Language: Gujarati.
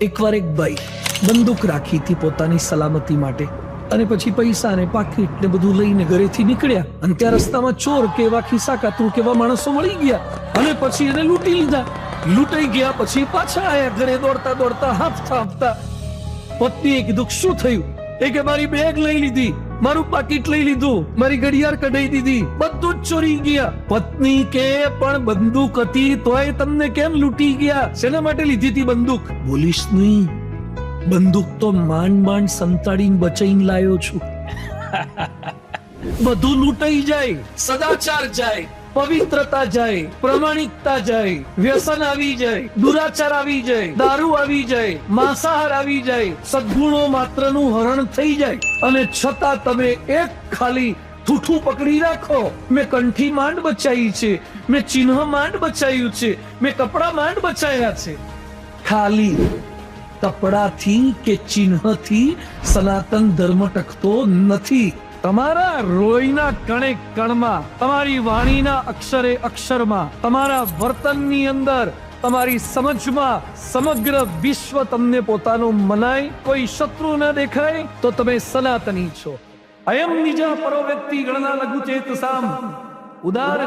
એકવાર એક ભાઈ બંદૂક રાખી હતી પોતાની સલામતી માટે, અને પછી પૈસા ને પાકીટ ને બધું લઈને ઘરેથી નીકળ્યા, અને ત્યાં રસ્તામાં ચોર કે એવા ખિસ્સા કાતરું કે એવા માણસો મળી ગયા, અને પછી એને લૂંટી લીધા. લૂંટાઈ ગયા પછી પાછા આયા ઘરે દોડતા દોડતા, હાંફતા હાંફતા. પત્નીએ કીધું શું થયું? એ કે મારી બેગ લઈ લીધી, મારું પાકીટ લઈ લીધું, મારી ઘડિયાળ કઢાઈ દીધી, બધું જ ચોરી ગયા. પત્ની કે પણ બંદૂક હતી તોય તમને કેમ લૂંટી ગયા? શેના માટે લીધી હતી બંદૂક? બોલીશ નહીં, બંદૂક તો માંડ માંડ સંતાડીને બચાઈને લાયો છું. બધું લૂંટાઈ જાય, સદાચાર જાય, પવિત્રતા જાય, પ્રમાણિકતા જાય, વ્યસન આવી જાય, દુરાચાર આવી જાય, દારૂ આવી જાય, માંસાહાર આવી જાય, સદ્ગુણો માત્રનું હરણ થઈ જાય, અને છતાં તમે એક ખાલી ઠૂઠું પકડી રાખો. મેં કંઠી માંડ બચાવી છે, મેં ચિહ્ન માંડ બચાવ્યું છે, મેં કપડા માંડ બચાવ્યા છે. ખાલી કપડાથી કે ચિહ્નથી સનાતન ધર્મ ટકતો નથી. તમારા રોયના કણે કણમાં, તમારી વાણીના અક્ષરે અક્ષરમાં, તમારા વર્તનની અંદર, તમારી સમજમાં સમગ્ર વિશ્વ તમને પોતાનું મનાય. કોઈ શત્રુ ન દેખાય તો તમે સનાતની છો. અયમ નિજા પરો વ્યક્તિ ગણના લઘુ ચેતસામ ઉદાર